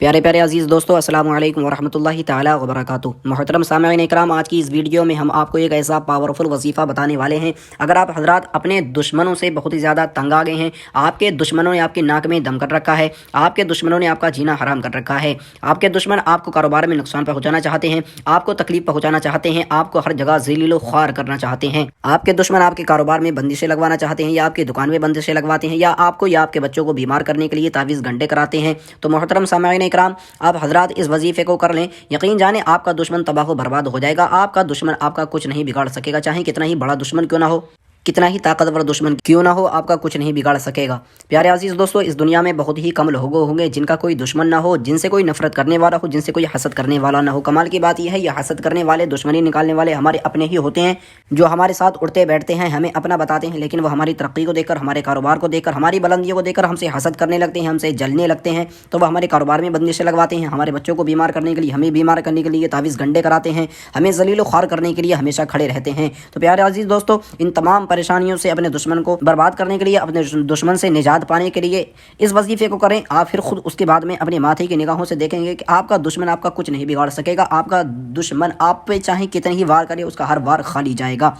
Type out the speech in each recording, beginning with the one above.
پیارے پیارے عزیز دوستو، السلام علیکم ورحمۃ اللہ تعالی وبرکاتہ۔ محترم سامعین اکرام، آج کی اس ویڈیو میں ہم آپ کو ایک ایسا پاورفل وظیفہ بتانے والے ہیں۔ اگر آپ حضرات اپنے دشمنوں سے بہت ہی زیادہ تنگ آ گئے ہیں، آپ کے دشمنوں نے آپ کی ناک میں دم کر رکھا ہے، آپ کے دشمنوں نے آپ کا جینا حرام کر رکھا ہے، آپ کے دشمن آپ کو کاروبار میں نقصان پہنچانا چاہتے ہیں، آپ کو تکلیف پہنچانا چاہتے ہیں، آپ کو ہر جگہ ذلیل و خوار کرنا چاہتے ہیں، آپ کے دشمن آپ کے کاروبار میں بندشیں لگوانا چاہتے ہیں، یا آپ کی دکان میں بندشیں لگواتے ہیں، یا آپ کو یا آپ کے بچوں کو بیمار کرنے کے لیے تعویذ گھنٹے کراتے ہیں، تو محترم سامعین اکرام، آپ حضرات اس وظیفے کو کر لیں، یقین جانیں آپ کا دشمن تباہ و برباد ہو جائے گا۔ آپ کا دشمن آپ کا کچھ نہیں بگاڑ سکے گا، چاہے کتنا ہی بڑا دشمن کیوں نہ ہو، کتنا ہی طاقتور دشمن کیوں نہ ہو، آپ کا کچھ نہیں بگاڑ سکے گا۔ پیارے عزیز دوستو، اس دنیا میں بہت ہی کم لوگ ہوں گے جن کا کوئی دشمن نہ ہو، جن سے کوئی نفرت کرنے والا ہو، جن سے کوئی حسد کرنے والا نہ ہو۔ کمال کی بات یہ ہے، یہ حسد کرنے والے، دشمنی نکالنے والے ہمارے اپنے ہی ہوتے ہیں، جو ہمارے ساتھ اٹھتے بیٹھتے ہیں، ہمیں اپنا بتاتے ہیں، لیکن وہ ہماری ترقی کو دیکھ کر، ہمارے کاروبار کو دیکھ کر، ہماری بلندیوں کو دیکھ کر ہم سے حسد کرنے لگتے ہیں، ہم سے جلنے لگتے ہیں، تو وہ ہمارے کاروبار میں بندشیں لگواتے ہیں، ہمارے بچوں کو بیمار کرنے کے لیے، ہمیں بیمار کرنے کے لیے تعویذ گنڈے کراتے ہیں، ہمیں ذلیل و خوار کرنے کے لیے ہمیشہ کھڑے رہتے ہیں۔ تو پیارے عزیز دوستو، ان تمام پریشانیوں سے اپنے دشمن کو برباد کرنے کے لیے، اپنے دشمن سے نجات پانے کے لیے اس وظیفے کو کریں۔ آپ پھر خود اس کے بعد میں اپنے ماتھے کی نگاہوں سے دیکھیں گے کہ آپ کا دشمن آپ کا کچھ نہیں بگاڑ سکے گا، آپ کا دشمن آپ پہ چاہے کتنے ہی وار کرے، اس کا ہر وار خالی جائے گا۔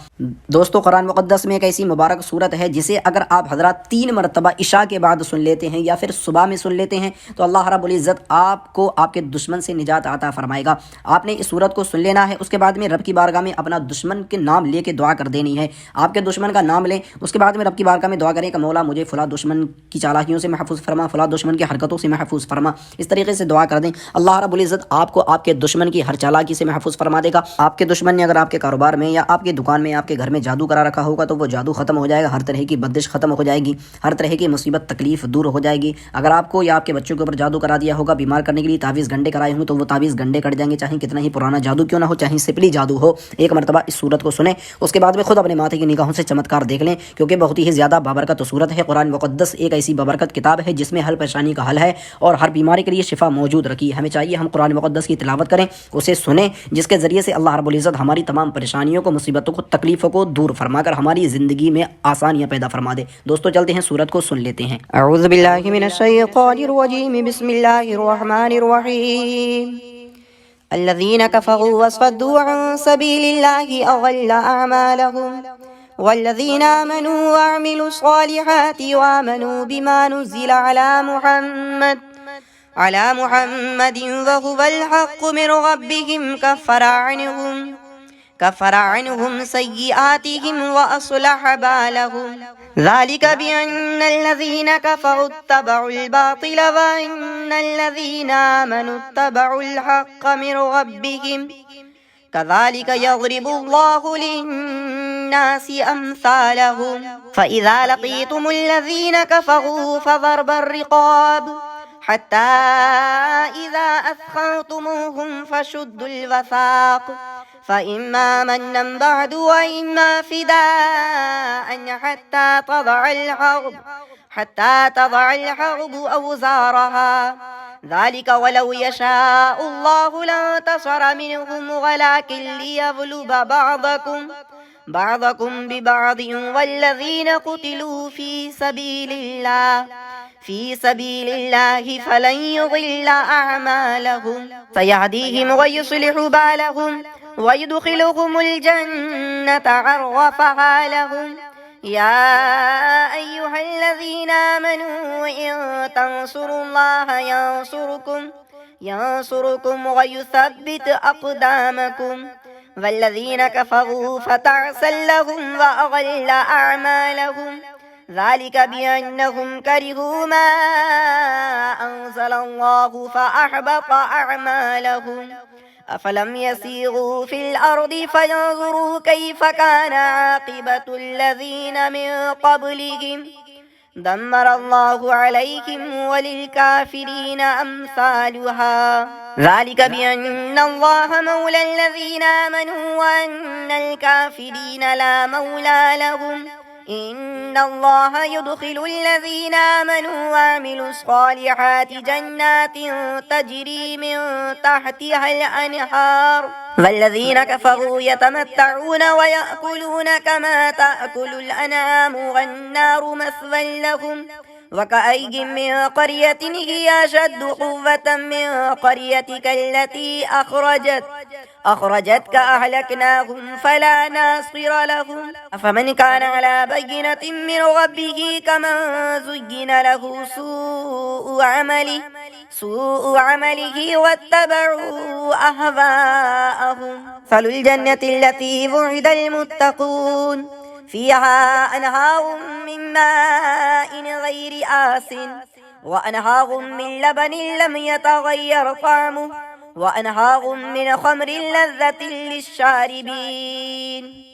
دوستو، قرآن مقدس میں ایک ایسی مبارک صورت ہے جسے اگر آپ حضرات 3 مرتبہ عشاء کے بعد سن لیتے ہیں یا پھر صبح میں سن لیتے ہیں تو اللہ رب العزت آپ کو آپ کے دشمن سے نجات عطا فرمائے گا۔ آپ نے اس صورت کو سن لینا ہے، اس کے بعد میں رب کی بارگاہ میں اپنا دشمن کے نام لے کے دعا کر دینی ہے۔ آپ کے دشمن کا نام لیں، اس کے بعد میں رب کی بارگاہ میں دعا کریں کہ مولا مجھے فلاں دشمن کی چالاکیوں سے محفوظ فرما، فلاں دشمن کی حرکتوں سے محفوظ فرما۔ اس طریقے سے دعا کر دیں، اللہ رب العزت آپ کو آپ کے دشمن کی ہر چالاکی سے محفوظ فرما دے گا۔ آپ کے دشمن نے اگر آپ کے کاروبار میں یا آپ کی دکان میں، آپ کے گھر میں جادو کرا رکھا ہوگا تو وہ جادو ختم ہو جائے گا، ہر طرح کی بندش ختم ہو جائے گی، ہر طرح کی مصیبت تکلیف دور ہو جائے گی۔ اگر آپ کو یا آپ کے بچوں کے اوپر جادو کرا دیا ہوگا، بیمار کرنے کے لیے تعویذ گنڈے کرائے ہوں تو وہ تعویذ گنڈے کٹ جائیں گے، چاہے کتنا ہی پرانا جادو کیوں نہ ہو، چاہے سپلی جادو ہو۔ ایک مرتبہ اس صورت کو سنیں، اس کے بعد میں خود اپنے ماتھے کی نگاہوں سے چمتکار دیکھ لیں، کیونکہ بہت ہی زیادہ بابرکت صورت ہے۔ قرآن مقدس ایک ایسی بابرکت کتاب ہے جس میں ہر پریشانی کا حل ہے اور ہر بیماری کے لیے شفا موجود رکھی ہے۔ ہمیں چاہیے ہم قرآن مقدس کی تلاوت کریں، اسے سنیں، جس کے ذریعے سے اللہ رب العزت ہماری تمام پریشانیوں کو، مصیبتوں کو، تکلیفوں کو دور فرما کر ہماری زندگی میں آسانیاں پیدا فرما دے۔ دوستو چلتے ہیں، سورت کو سن لیتے ہیں۔ اعوذ باللہ من الشیطان الرجیم، بسم اللہ الرحمن الرحیم۔ الذين كفروا وصدوا عن سبيل الله أضل أعمالهم والذين آمنوا وعملوا الصالحات وآمنوا بما نزل على محمد وهو الحق من ربهم كفر عنهم سيئاتهم وأصلح بالهم ذلك بأن الذين كفروا اتبعوا الباطل وأن الذين آمنوا اتبعوا الحق من ربهم كذلك يضرب الله للناس أمثالهم فإذا لقيتم الذين كفروا فضرب الرقاب حتى إذا أثخنتموهم فشدوا الوثاق فإما منا بعد وإما فداء حتى تضع الحرب أوزارها ذلك ولو يشاء الله لانتصر منهم ولكن ليبلو بعضكم ببعض والذين قتلوا في سبيل الله فلن يضل أعمالهم سيهديهم ويصلح بالهم ويدخلهم الجنة عرفها لهم يا أيها الذين آمنوا إن تنصروا الله ينصركم ويثبت أقدامكم والذين كفروا فتعسا لهم وأضل أعمالهم ذلك بأنهم كرهوا ما أنزل الله فأحبط أعمالهم أفلم يسيروا في الأرض فينظروا كيف كان عاقبة الذين من قبلهم دمر الله عليهم وللكافرين أمثالها ذلك بأن الله مولى الذين آمنوا وأن الكافرين لا مولى لهم إن الله يدخل الذين آمنوا وعملوا الصالحات جنات تجري من تحتها الأنهار والذين كفروا يتمتعون ويأكلون كما تأكل الأنعام والنار مثوى لهم وكأي من قرية هي أشد قوة من قريتك التي أخرجتك أهلكناهم فلا ناصر لهم أفمن كان على بينة من ربه كمن زين له سوء عمله واتبعوا أهواءهم مثل الجنة التي وعد المتقون فيها أنهار من ماء غير وأنهار من لبن لم يتغير طعمه وأنهار من خمر لذة للشاربين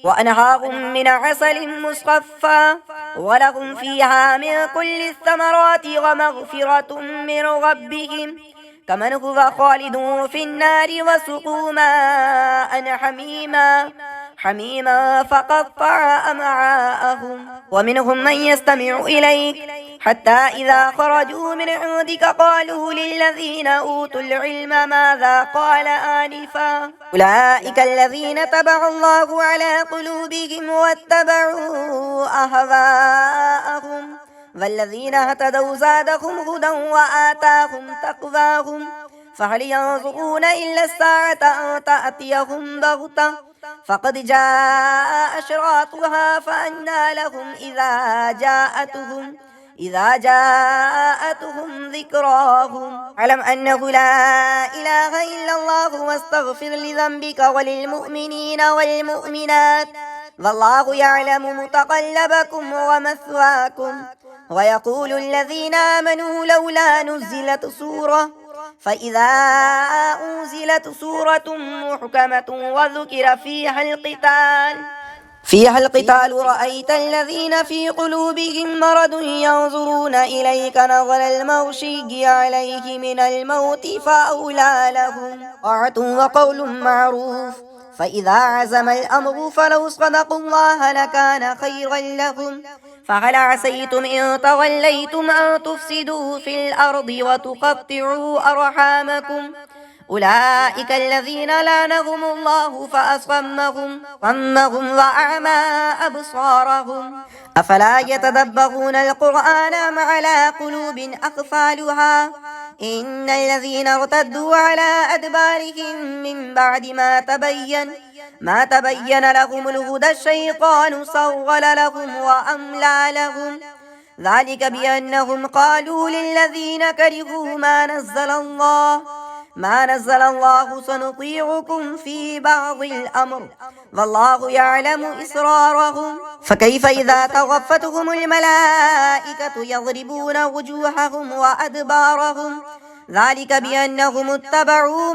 وأنهار من عسل مصفى ولهم فيها من كل الثمرات ومغفرة من ربهم كمن هو خالد في النار وسقوا ماء حميما فقطع أمعاءهم ومنهم من يستمع إليك حتى إذا خرجوا من عندك قالوا للذين أوتوا العلم ماذا قال آنفا أولئك الذين تبع الله على قلوبهم واتبعوا أهواءهم والذين اهتدوا زادهم هدى وآتاهم تقواهم فهل ينظرون إلا الساعة أن تأتيهم بغتة فقد جاء أشراطها فأنى لهم إذا جاءتهم ذكراهم علم أنه لا إله إلا الله واستغفر لذنبك وللمؤمنين والمؤمنات والله يعلم متقلبكم ومثواكم ويقول الذين آمنوا لولا نزلت سورة فإذا أنزلت سورة محكمة وذكر فيها القتال رأيت الذين في قلوبهم مرض ينظرون إليك نظر المغشي عليه من الموت فأولى لهم طاعة وقول معروف فإذا عزم الأمر فلو صدقوا الله لكان خيرا لهم فهل عسيتم إن توليتم أن تفسدوا في الأرض وتقطعوا أرحامكم أولئك الذين لعنهم الله فأصمهم وأعمى أبصارهم أفلا يتدبرون القرآن أم على قلوب أقفالها إن الذين ارتدوا على أدبارهم من بعد ما تبين لهم الهدى الشيطان سول لهم وأملى لهم ذلك بأنهم قالوا للذين كرهوا ما نزل الله سنطيعكم في بعض الأمر والله يعلم إسرارهم فكيف إذا توفتهم الملائكة يضربون وجوههم وأدبارهم ذلك بأنهم اتبعوا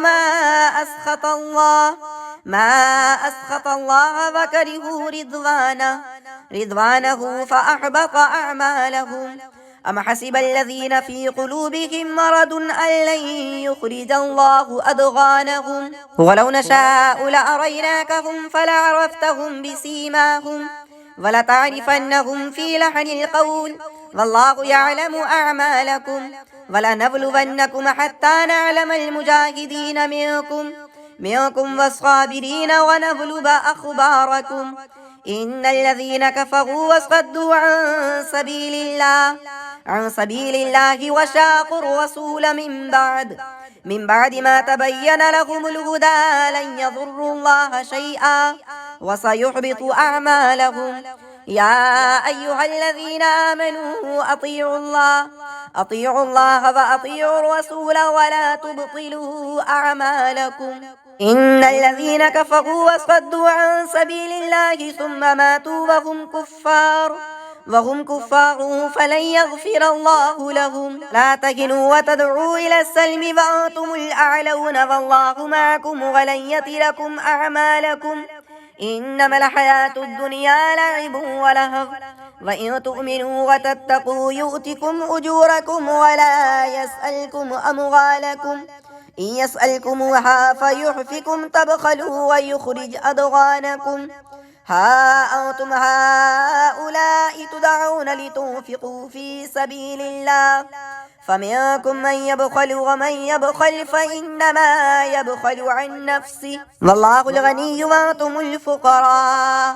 ما أسخط الله وكرهوا رضوانه فأحبط أعمالهم أم حسب الذين في قلوبهم مرض أن لن يخرج الله أضغانهم ولو نشاء لأريناكهم فلعرفتهم بسيماهم ولتعرفنهم في لحن القول والله يعلم أعمالكم ولنبلونكم حتى نعلم المجاهدين منكم والصابرين ونبلو أخباركم إن الذين كفروا وصدوا عن سبيل الله وشاقوا الرسول من بعد ما تبين لهم الهدى لن يضروا الله شيئا وسيحبط أعمالهم يا أيها الذين آمنوا أطيعوا الله وأطيعوا الرسول ولا تبطلوا أعمالكم إن الذين كفروا وصدوا عن سبيل الله ثم ماتوا وهم كفار فلن يغفر الله لهم لا تهنوا وتدعوا إلى السلم وأنتم الأعلون والله معكم ولن يتركم أعمالكم إنما الحياة الدنيا لعب ولهو وإن تؤمنوا وتتقوا يؤتكم أجوركم ولا يسألكم أموالكم إن يسألكموها فيحفكم تبخلوا ويخرج أضغانكم ها أنتم هؤلاء تدعون لتنفقوا في سبيل الله فمنكم من يبخل ومن يبخل فإنما يبخل عن نفسه والله الغني وأنتم الفقراء